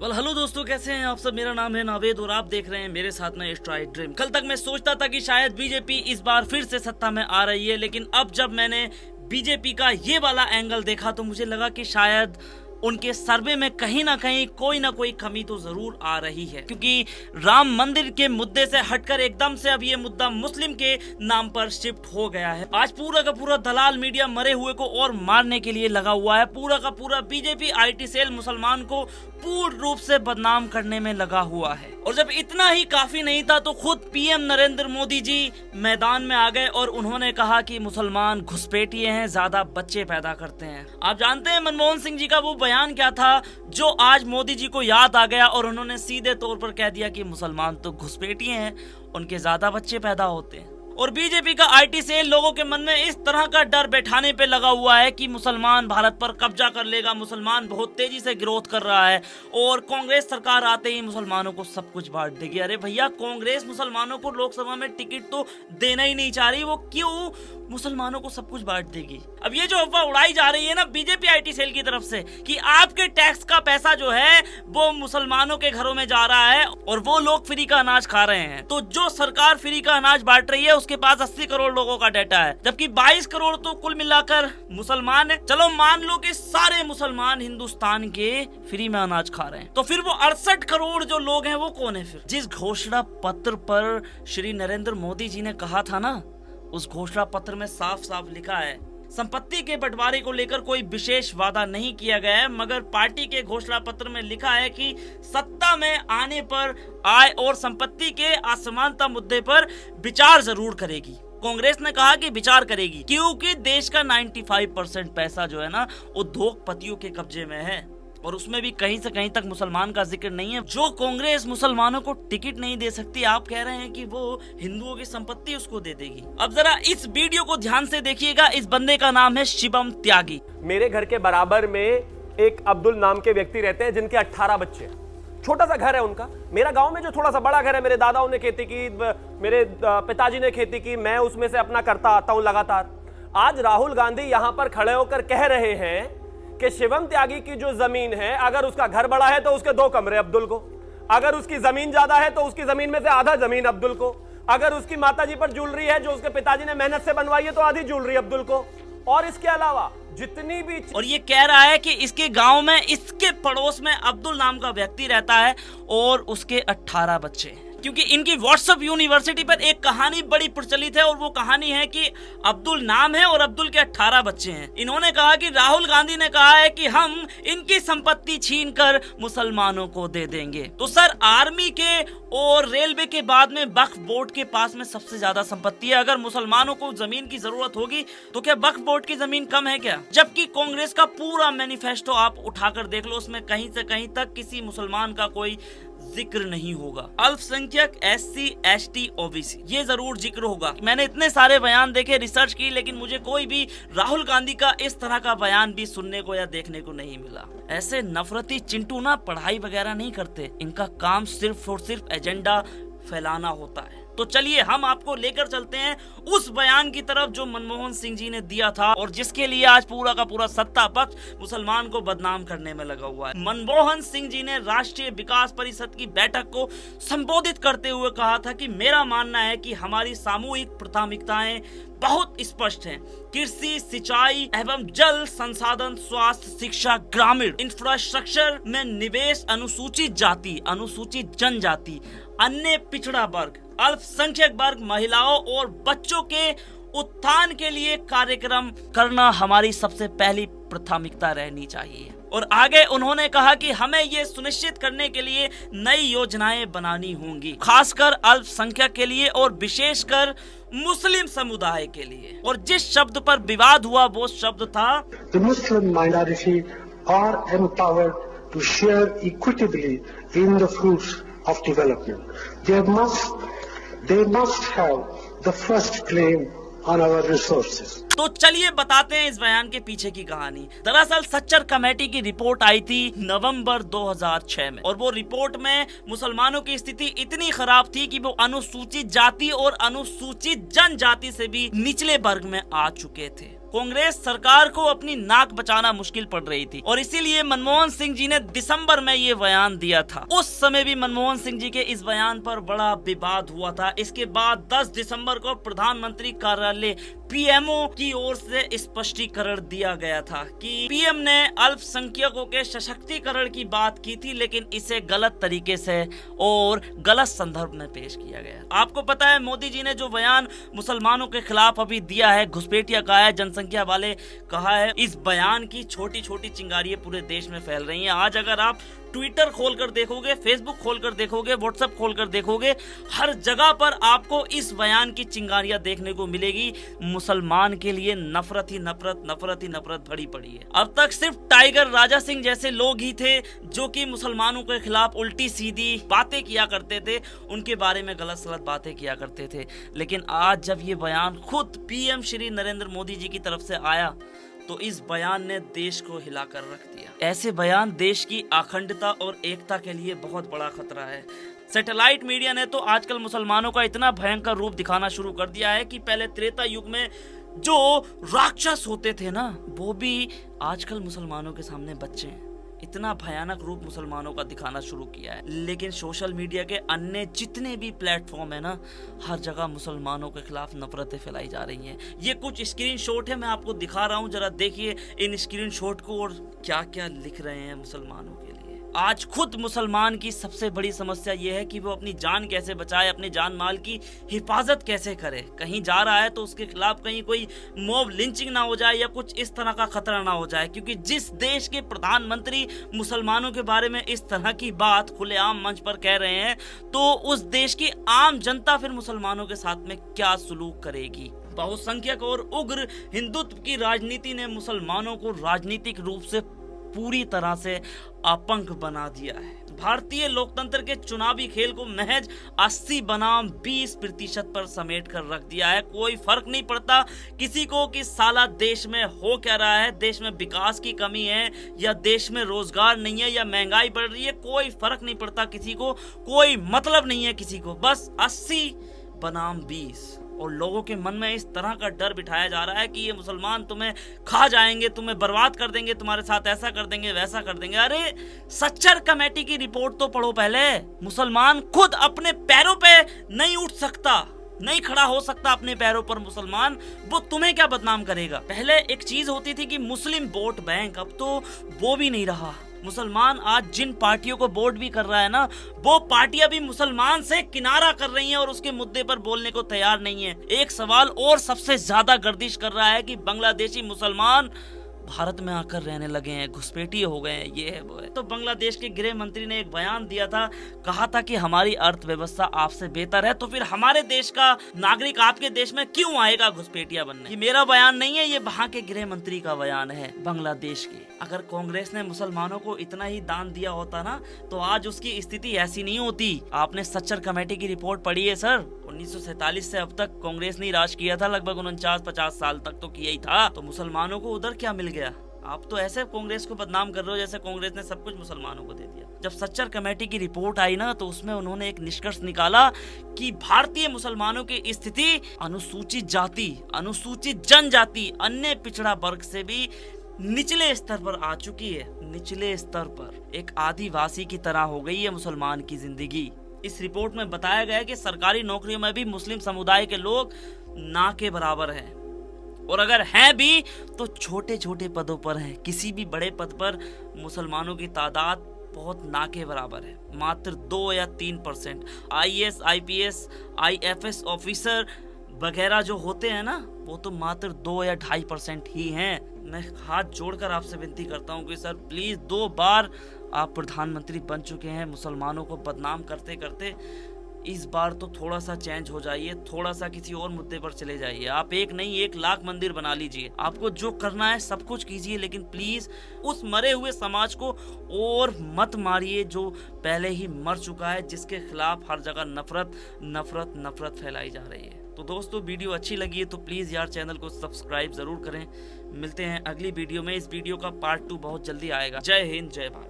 Hello दोस्तों, कैसे हैं आप सब। मेरा नाम है नावेद और आप देख रहे हैं मेरे साथ में स्ट्राइक ड्रीम। कल तक मैं सोचता था कि शायद बीजेपी इस बार फिर से सत्ता में आ रही है, लेकिन अब जब मैंने बीजेपी का ये वाला एंगल देखा तो मुझे लगा कि शायद उनके सर्वे में कहीं ना कहीं कोई ना कोई कमी तो जरूर आ रही है, क्योंकि राम मंदिर के मुद्दे से हटकर एकदम से अब ये मुद्दा मुस्लिम के नाम पर शिफ्ट हो गया है। आज पूरा का पूरा दलाल मीडिया मरे हुए को और मारने के लिए लगा हुआ है। पूरा का पूरा बीजेपी आईटी सेल मुसलमान को पूर्ण रूप से बदनाम करने में लगा हुआ है। और जब इतना ही काफी नहीं था तो खुद पीएम नरेंद्र मोदी जी मैदान में आ गए और उन्होंने कहा कि मुसलमान घुसपैठिए हैं, ज्यादा बच्चे पैदा करते हैं। आप जानते हैं मनमोहन सिंह जी का वो बयान क्या था जो आज मोदी जी को याद आ गया और उन्होंने सीधे तौर पर कह दिया कि मुसलमान तो घुसपैठिए हैं, उनके ज्यादा बच्चे पैदा होते हैं। और बीजेपी का आईटी सेल लोगों के मन में इस तरह का डर बैठाने पे लगा हुआ है कि मुसलमान भारत पर कब्जा कर लेगा, मुसलमान बहुत तेजी से ग्रोथ कर रहा है और कांग्रेस सरकार आते ही मुसलमानों को सब कुछ बांट देगी। अरे भैया, कांग्रेस मुसलमानों को लोकसभा में टिकट तो देना ही नहीं चाह रही, वो क्यों मुसलमानों को सब कुछ बांट देगी। अब ये जो अफवाह उड़ाई जा रही है ना बीजेपी आईटी सेल की तरफ से कि आपके टैक्स का पैसा जो है वो मुसलमानों के घरों में जा रहा है और वो लोग फ्री का अनाज खा रहे हैं, तो जो सरकार फ्री का अनाज बांट रही है उसके पास 80 करोड़ लोगों का डाटा है, जबकि 22 करोड़ तो कुल मिलाकर मुसलमान है। चलो मान लो कि सारे मुसलमान हिंदुस्तान के फ्री में अनाज खा रहे हैं, तो फिर वो 68 करोड़ जो लोग हैं वो कौन है। फिर जिस घोषणा पत्र पर श्री नरेंद्र मोदी जी ने कहा था ना, उस घोषणा पत्र में साफ साफ लिखा है संपत्ति के बंटवारे को लेकर कोई विशेष वादा नहीं किया गया है, मगर पार्टी के घोषणा पत्र में लिखा है कि सत्ता में आने पर आय और संपत्ति के असमानता मुद्दे पर विचार जरूर करेगी। कांग्रेस ने कहा कि विचार करेगी क्योंकि देश का 95% पैसा जो है ना वो उद्योगपतियों के कब्जे में है और उसमें भी कहीं से कहीं तक मुसलमान का जिक्र नहीं है। जो कांग्रेस मुसलमानों को टिकट नहीं दे सकती, आप कह रहे हैं कि वो हिंदुओं की संपत्ति उसको दे देगी। अब जरा इस वीडियो को ध्यान से देखिएगा। इस बंदे का नाम है शिवम त्यागी। मेरे घर के बराबर में एक अब्दुल नाम के व्यक्ति रहते हैं जिनके 18 बच्चे हैं। छोटा सा घर है उनका। मेरा गांव में जो थोड़ा सा बड़ा घर है, मेरे दादाओं ने खेती की, मेरे पिताजी ने खेती की, मैं उसमें से अपना करता आता हूं लगातार। आज राहुल गांधी यहां पर खड़े होकर कह रहे हैं कि शिवम त्यागी की जो जमीन है, अगर उसका घर बड़ा है तो उसके 2 कमरे अब्दुल को, अगर उसकी जमीन ज्यादा है तो उसकी जमीन में से आधा जमीन अब्दुल को, अगर उसकी माताजी पर ज्वेलरी है जो उसके पिताजी ने मेहनत से बनवाई है तो आधी ज्वेलरी अब्दुल को, और इसके अलावा जितनी भी। और ये कह रहा है कि इसके गांव में, इसके पड़ोस में अब्दुल नाम का व्यक्ति रहता है और उसके 18 बच्चे हैं, क्योंकि इनकी व्हाट्सएप यूनिवर्सिटी पर एक कहानी बड़ी प्रचलित है और वो कहानी है कि अब्दुल नाम है और अब्दुल के 18 बच्चे हैं। इन्होंने कहा कि राहुल गांधी ने कहा है कि हम इनकी संपत्ति छीनकर मुसलमानों को दे देंगे। तो सर, आर्मी के और रेलवे के बाद में वक्फ बोर्ड के पास में सबसे ज्यादा संपत्ति है। अगर मुसलमानों को जमीन की जरूरत होगी तो क्या वक्फ बोर्ड की जमीन कम है क्या? जबकि कांग्रेस का पूरा मैनिफेस्टो आप उठाकर देख लो, उसमें कहीं से कहीं तक किसी मुसलमान का कोई जिक्र नहीं होगा। अल्पसंख्यक, SC, ST, OBC ये जरूर जिक्र होगा। मैंने इतने सारे बयान देखे, रिसर्च की, लेकिन मुझे कोई भी राहुल गांधी का इस तरह का बयान भी सुनने को या देखने को नहीं मिला। ऐसे नफरती चिंटू ना पढ़ाई वगैरह नहीं करते, इनका काम सिर्फ और सिर्फ एजेंडा फैलाना होता है। तो चलिए हम आपको लेकर चलते हैं उस बयान की तरफ जो मनमोहन सिंह जी ने दिया था और जिसके लिए आज पूरा का पूरा सत्ता पक्ष मुसलमान को बदनाम करने में लगा हुआ है। मनमोहन सिंह जी ने राष्ट्रीय विकास परिषद की बैठक को संबोधित करते हुए कहा था कि मेरा मानना है कि हमारी सामूहिक प्राथमिकताएं बहुत स्पष्ट हैं। कृषि, सिंचाई एवं जल संसाधन, स्वास्थ्य, शिक्षा, ग्रामीण इंफ्रास्ट्रक्चर में निवेश, अनुसूचित जाति, अनुसूचित जनजाति, अन्य पिछड़ा वर्ग, अल्पसंख्यक वर्ग, महिलाओं और बच्चों के उत्थान के लिए कार्यक्रम करना हमारी सबसे पहली प्राथमिकता रहनी चाहिए। और आगे उन्होंने कहा कि हमें ये सुनिश्चित करने के लिए नई योजनाएं बनानी होंगी, खासकर अल्पसंख्यक के लिए और विशेषकर मुस्लिम समुदाय के लिए। और जिस शब्द पर विवाद हुआ वो शब्द था The Muslim minority are empowered to share equitably in the fruits of development. They must have the first claim on our resources. तो चलिए बताते हैं इस बयान के पीछे की कहानी। दरअसल सच्चर कमेटी की रिपोर्ट आई थी नवंबर 2006 में और वो रिपोर्ट में मुसलमानों की स्थिति इतनी खराब थी कि वो अनुसूचित जाति और अनुसूचित जनजाति से भी निचले वर्ग में आ चुके थे। कांग्रेस सरकार को अपनी नाक बचाना मुश्किल पड़ रही थी और इसीलिए मनमोहन सिंह जी ने दिसंबर में ये बयान दिया था। उस समय भी मनमोहन सिंह जी के इस बयान पर बड़ा विवाद हुआ था। इसके बाद 10 दिसंबर को प्रधानमंत्री कार्यालय पीएमओ की ओर से स्पष्टीकरण दिया गया था कि पीएम ने अल्पसंख्यकों के सशक्तिकरण की बात की थी, लेकिन इसे गलत तरीके से और गलत संदर्भ में पेश किया गया। आपको पता है मोदी जी ने जो बयान मुसलमानों के खिलाफ अभी दिया है, घुसपैठिया कहा है, जनसंख्या वाले कहा है, इस बयान की छोटी छोटी चिंगारियां पूरे देश में फैल रही हैं। आज अगर आप ट्विटर खोलकर देखोगे, फेसबुक खोलकर देखोगे, व्हाट्सएप खोलकर देखोगे, हर जगह पर आपको इस बयान की चिंगारियां देखने को मिलेगी। मुसलमान के लिए नफरत ही नफरत, नफरत ही नफरत भरी पड़ी है। अब तक सिर्फ टाइगर राजा सिंह जैसे लोग ही थे जो कि मुसलमानों के खिलाफ उल्टी सीधी बातें किया करते थे, उनके बारे में गलत सलत बातें किया करते थे। लेकिन आज जब ये बयान खुद पीएम श्री नरेंद्र मोदी जी की तरफ से आया तो इस बयान ने देश को हिलाकर रख दिया। ऐसे बयान देश की अखंडता और एकता के लिए बहुत बड़ा खतरा है। सैटेलाइट मीडिया ने तो आजकल मुसलमानों का इतना भयंकर रूप दिखाना शुरू कर दिया है कि पहले त्रेता युग में जो राक्षस होते थे ना, वो भी आजकल मुसलमानों के सामने बच्चे हैं। इतना भयानक रूप मुसलमानों का दिखाना शुरू किया है। लेकिन सोशल मीडिया के अन्य जितने भी प्लेटफॉर्म है ना, हर जगह मुसलमानों के खिलाफ नफरतें फैलाई जा रही हैं। ये कुछ स्क्रीनशॉट है, मैं आपको दिखा रहा हूँ, जरा देखिए इन स्क्रीनशॉट को और क्या क्या लिख रहे हैं मुसलमानों के लिए। आज खुद मुसलमान की सबसे बड़ी समस्या यह है कि वो अपनी जान कैसे बचाए, अपने जान माल की हिफाजत कैसे करे। कहीं जा रहा है तो उसके खिलाफ कहीं कोई मॉब लिंचिंग ना हो जाए या कुछ इस तरह का खतरा ना हो जाए, क्योंकि जिस देश के प्रधानमंत्री मुसलमानों के बारे में इस तरह की बात खुलेआम मंच पर कह रहे हैं तो उस देश की आम जनता फिर मुसलमानों के साथ में क्या सुलूक करेगी। बहुसंख्यक और उग्र हिंदुत्व की राजनीति ने मुसलमानों को राजनीतिक रूप से पूरी तरह से अपंग बना दिया है। भारतीय लोकतंत्र के चुनावी खेल को महज 80 बनाम 20% पर समेट कर रख दिया है। कोई फर्क नहीं पड़ता किसी को कि साला देश में हो क्या रहा है, देश में विकास की कमी है या देश में रोजगार नहीं है या महंगाई बढ़ रही है, कोई फर्क नहीं पड़ता किसी को, कोई मतलब नहीं है किसी को, बस 80 बनाम 20। और लोगों के मन में इस तरह का डर बिठाया जा रहा है कि ये मुसलमान तुम्हें खा जाएंगे, तुम्हें बर्बाद कर देंगे, तुम्हारे साथ ऐसा कर देंगे, वैसा कर देंगे। अरे सच्चर कमेटी की रिपोर्ट तो पढ़ो पहले। मुसलमान खुद अपने पैरों पे नहीं उठ सकता, नहीं खड़ा हो सकता अपने पैरों पर मुसलमान, वो तुम्हें क्या बदनाम करेगा। पहले एक चीज होती थी कि मुस्लिम वोट बैंक, अब तो वो भी नहीं रहा। मुसलमान आज जिन पार्टियों को वोट भी कर रहा है ना, वो पार्टियां भी मुसलमान से किनारा कर रही हैं और उसके मुद्दे पर बोलने को तैयार नहीं है। एक सवाल और सबसे ज्यादा गर्दिश कर रहा है कि बांग्लादेशी मुसलमान भारत में आकर रहने लगे हैं, घुसपैठी हो गए हैं, ये है वो है। तो बांग्लादेश के गृह मंत्री ने एक बयान दिया था, कहा था कि हमारी अर्थव्यवस्था आपसे बेहतर है, तो फिर हमारे देश का नागरिक आपके देश में क्यों आएगा घुसपैठिया बनने। ये मेरा बयान नहीं है, ये वहाँ के गृह मंत्री का बयान है बांग्लादेश के। अगर कांग्रेस ने मुसलमानों को इतना ही दान दिया होता ना, तो आज उसकी स्थिति ऐसी नहीं होती। आपने सच्चर कमेटी की रिपोर्ट पढ़ी है सर? 1947 से अब तक कांग्रेस ने राज किया था, लगभग 49-50 साल तक तो किया ही था। तो मुसलमानों को उधर क्या मिल गया? आप तो ऐसे कांग्रेस को बदनाम कर रहे हो जैसे कांग्रेस ने सब कुछ मुसलमानों को दे दिया। जब सच्चर कमेटी की रिपोर्ट आई ना, तो उसमें उन्होंने एक निष्कर्ष निकाला कि भारतीय मुसलमानों की स्थिति अनुसूचित जाति, अनुसूचित जनजाति, अन्य पिछड़ा वर्ग से भी निचले स्तर पर आ चुकी है। निचले स्तर पर एक आदिवासी की तरह हो गई है मुसलमान की जिंदगी। इस रिपोर्ट में बताया गया है कि सरकारी नौकरियों में भी मुस्लिम समुदाय के लोग ना के बराबर हैं, और अगर हैं भी तो छोटे छोटे पदों पर हैं। किसी भी बड़े पद पर मुसलमानों की तादाद बहुत ना के बराबर है, मात्र 2 या 3%। IAS, IPS, IFS ऑफिसर वगैरह जो होते हैं ना, वो तो मात्र 2 या 2.5% ही हैं। मैं हाथ जोड़कर आपसे विनती करता हूँ कि सर प्लीज, 2 बार आप प्रधानमंत्री बन चुके हैं, मुसलमानों को बदनाम करते करते इस बार तो थोड़ा सा चेंज हो जाइए, थोड़ा सा किसी और मुद्दे पर चले जाइए। आप एक नहीं 1 लाख मंदिर बना लीजिए, आपको जो करना है सब कुछ कीजिए, लेकिन प्लीज उस मरे हुए समाज को और मत मारिए जो पहले ही मर चुका है, जिसके खिलाफ हर जगह नफरत नफरत नफरत फैलाई जा रही है। तो दोस्तों, वीडियो अच्छी लगी है तो प्लीज यार चैनल को सब्सक्राइब जरूर करें। मिलते हैं अगली वीडियो में। इस वीडियो का पार्ट 2 बहुत जल्दी आएगा। जय हिंद, जय भारत।